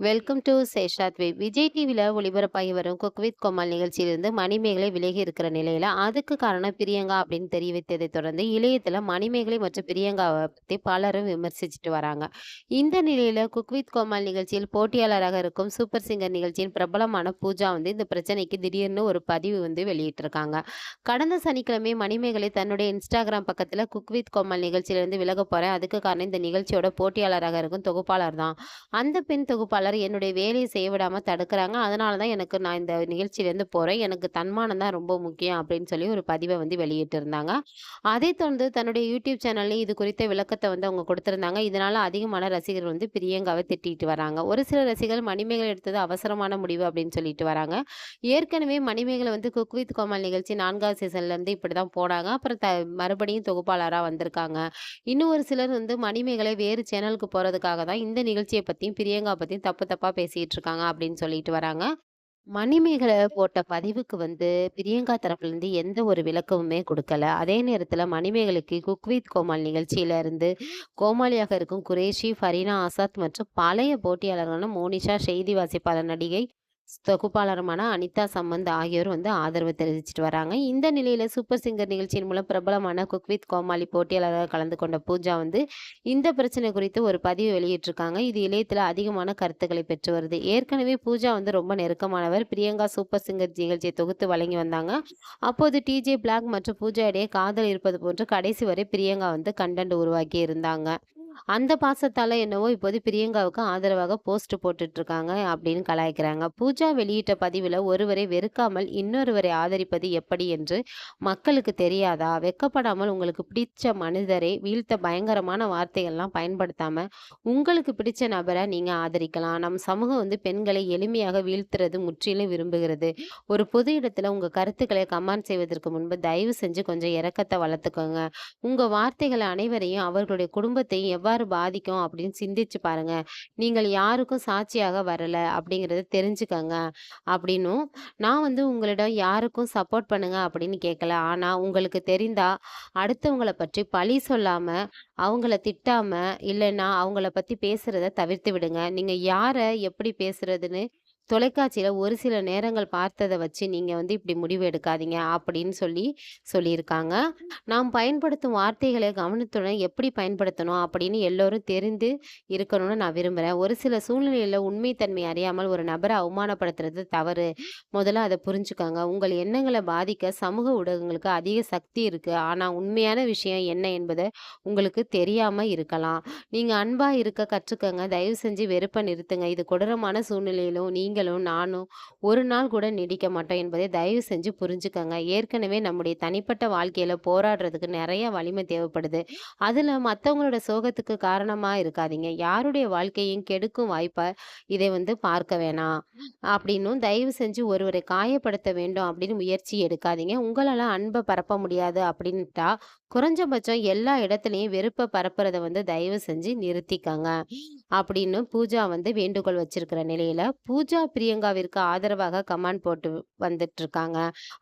Welcome to சேஷாத் வே. விஜய் டிவில ஒளிபரப்பாகி வரும் cook with கோமாளி நிகழ்ச்சியிலிருந்து மணிமேகலை விலகி இருக்கிற நிலையில, அதுக்கு காரணம் பிரியங்கா அப்படின்னு தெரிவித்ததை தொடர்ந்து இணையத்துல மணிமேகலை மற்றும் பிரியங்காவை பத்தி பலரும் விமர்சிச்சுட்டு வராங்க. இந்த நிலையில குக் வித் கோமாளி நிகழ்ச்சியில் போட்டியாளராக இருக்கும் சூப்பர் சிங்கர் நிகழ்ச்சியின் பிரபலமான பூஜா இந்த பிரச்சனைக்கு திடீர்னு ஒரு பதிவு வெளியிட்டிருக்காங்க. கடந்த சனிக்கிழமை மணிமேகலை தன்னுடைய இன்ஸ்டாகிராம் பக்கத்துல குக் வித் கோமாளி நிகழ்ச்சியிலிருந்து விலக போறேன், அதுக்கு காரணம் இந்த நிகழ்ச்சியோட போட்டியாளராக இருக்கும் தொகுப்பாளர் தான். அந்த பெண் தொகுப்பாளர் என்னுடைய வேலையை செய்ய விடாம தடுக்கிறாங்க. அதனால தான் நான் இந்த நிகழ்ச்சியிலேருந்து போறேன். எனக்கு தன்மானம் தான் ரொம்ப முக்கியம் அப்படின்னு சொல்லி ஒரு பதிவை வெளியிட்டிருந்தாங்க. அதைத் தொடர்ந்து தன்னுடைய யூடியூப் சேனல்லையும் இது குறித்த விளக்கத்தை அவங்க கொடுத்திருந்தாங்க. இதனால அதிகமான ரசிகர்கள் பிரியங்காவை திட்டிட்டு வராங்க. ஒரு சில ரசிகர்கள் மணிமேகலை எடுத்தது அவசரமான முடிவு அப்படின்னு சொல்லிட்டு வராங்க. ஏற்கனவே மணிமேகலை குக் வித் கோமாளி நிகழ்ச்சி 4வது சீசன்ல இருந்து இப்படிதான் போனாங்க. அப்புறம் மறுபடியும் தொகுப்பாளரா வந்திருக்காங்க. இன்னும் ஒரு சிலர் மணிமேகலை வேறு சேனலுக்கு போறதுக்காக தான் இந்த நிகழ்ச்சியை பத்தியும் பிரியங்கா பத்தியும் தப்பு தப்பா பேசிட்டு இருக்காங்க அப்படின்னு சொல்லிட்டு வராங்க. மணிமேகலை போட்ட பதிவுக்கு பிரியங்கா தரப்புல இருந்து எந்த ஒரு விளக்கமுமே கொடுக்கல. அதே நேரத்துல மணிமேகலைக்கு குக் வித் கோமாளி நிகழ்ச்சியில இருந்து கோமாளியாக இருக்கும் குரேஷி, ஃபரீனா ஆசாத் மற்றும் பழைய போட்டியாளர்களான மோனிஷா, செய்தி வாசிப்பாளர் நடிகை தொகுப்பாளருமான அனிதா சம்பந்த் ஆகியோர் ஆதரவு தெரிவிச்சிட்டு வராங்க. இந்த நிலையில சூப்பர் சிங்கர் நிகழ்ச்சியின் மூலம் பிரபலமான குக் வித் கோமாளி போட்டியாளராக கலந்து கொண்ட பூஜா இந்த பிரச்சனை குறித்து ஒரு பதிவு வெளியிட்டிருக்காங்க. இது இணையத்துல அதிகமான கருத்துக்களை பெற்று வருது. ஏற்கனவே பூஜா ரொம்ப நெருக்கமானவர். பிரியங்கா சூப்பர் சிங்கர் நிகழ்ச்சியை தொகுத்து வழங்கி வந்தாங்க. அப்போது டிஜே பிளாக் மற்றும் பூஜா இடையே காதல் இருப்பது போன்று கடைசி வரை பிரியங்கா கண்டென்ட் உருவாக்கி இருந்தாங்க. அந்த பாசத்தால என்னவோ இப்போது பிரியங்காவுக்கு ஆதரவாக போஸ்ட் போட்டுட்டு இருக்காங்க அப்படின்னு கலாய்க்கிறாங்க. பூஜா வெளியிட்ட பதிவுல ஒருவரை வெறுக்காமல் இன்னொருவரை ஆதரிப்பது எப்படி என்று மக்களுக்கு தெரியாதா? வெக்கப்படாமல் உங்களுக்கு பிடிச்ச மனிதரை வீழ்த்த பயங்கரமான வார்த்தைகள்லாம் பயன்படுத்தாம உங்களுக்கு பிடிச்ச நபரை நீங்க ஆதரிக்கலாம். நம் சமூகம் பெண்களை எளிமையாக வீழ்த்துறது முற்றிலும் விரும்புகிறது. ஒரு பொது இடத்துல உங்க கருத்துக்களை கமெண்ட் செய்வதற்கு முன்பு தயவு செஞ்சு கொஞ்சம் இரக்கத்தை வளர்த்துக்கோங்க. உங்க வார்த்தைகள் அனைவரையும் அவர்களுடைய குடும்பத்தையும் எவ்வாறு பாதிக்கும் அப்படின்னு சிந்திச்சு பாருங்க. நீங்கள் யாருக்கும் சாட்சியாக வரல அப்படிங்கறத தெரிஞ்சுக்கங்க அப்படின்னும், நான் உங்களிடம் யாருக்கும் சப்போர்ட் பண்ணுங்க அப்படின்னு கேட்கல. ஆனா உங்களுக்கு தெரிந்தா அடுத்தவங்கள பற்றி பழி சொல்லாம, அவங்கள திட்டாம, இல்லைன்னா அவங்கள பத்தி பேசுறத தவிர்த்து விடுங்க. நீங்க யார எப்படி பேசுறதுன்னு தொலைக்காட்சியில ஒரு சில நேரங்கள் பார்த்தத வச்சு நீங்க இப்படி முடிவு எடுக்காதீங்க அப்படின்னு சொல்லியிருக்காங்க. நாம் பயன்படுத்தும் வார்த்தைகளை கவனத்துடன் எப்படி பயன்படுத்தணும் அப்படின்னு எல்லோரும் தெரிந்து இருக்கணும்னு நான் விரும்புறேன். ஒரு சில சூழ்நிலையில உண்மைத்தன்மை அறியாமல் ஒரு நபரை அவமானப்படுத்துறது தவறு. முதல்ல அதை புரிஞ்சுக்கோங்க. உங்கள் எண்ணங்களை பாதிக்க சமூக ஊடகங்களுக்கு அதிக சக்தி இருக்கு. ஆனா உண்மையான விஷயம் என்ன என்பதை உங்களுக்கு தெரியாம இருக்கலாம். நீங்க அன்பா இருக்க கற்றுக்கங்க. தயவு செஞ்சு வெறுப்பை நிறுத்துங்க. இது கொடூரமான சூழ்நிலையிலும் நீங்களும் நானும் ஒரு நாள் கூட நீடிக்க மாட்டோம் என்பதை தயவு செஞ்சு புரிஞ்சுக்கங்க. ஏற்கனவே நம்முடைய தனிப்பட்ட வாழ்க்கையில போராடுறதுக்கு நிறைய வலிமை தேவைப்படுது. அதுல மத்தவங்களோட சோகத்துக்கு காரணமா இருக்காதீங்க. யாருடைய வாழ்க்கையும் கெடுக்கும் வாய்ப்பா இதை பார்க்க வேணாம் அப்படின்னும், தயவு செஞ்சு ஒருவரை காயப்படுத்த வேண்டும் அப்படின்னு முயற்சி எடுக்காதீங்க. உங்களால அன்பை பரப்ப முடியாது அப்படின்ட்டா குறைஞ்சபட்சம் எல்லா இடத்துலயும் வெறுப்பை பரப்புறத தயவு செஞ்சு நிறுத்திக்கங்க அப்படின்னு பூஜா வேண்டுகோள் வச்சிருக்கிற நிலையில, பூஜா பிரியங்காவிற்கு ஆதரவாக கமெண்ட் போட்டு வந்துட்டு இருக்காங்க.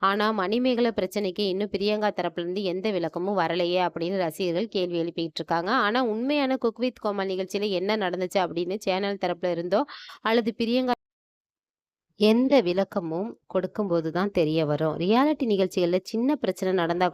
ஆனா மணிமேகலை பிரச்சனைக்கு இன்னும் பிரியங்கா தரப்புல இருந்து எந்த விளக்கமும் வரலையே அப்படின்னு ரசிகர்கள் கேள்வி எழுப்பிட்டு இருக்காங்க. ஆனா உண்மையான குக் வித் கோமாளி நிகழ்ச்சியில என்ன நடந்துச்சு அப்படின்னு சேனல் தரப்புல இருந்தோ அல்லது பிரியங்கா எந்த விளக்கமும் கொடுக்கும்போது தான் தெரிய வரும். ரியாலிட்டி நிகழ்ச்சிகள்ல சின்ன பிரச்சனை நடந்தா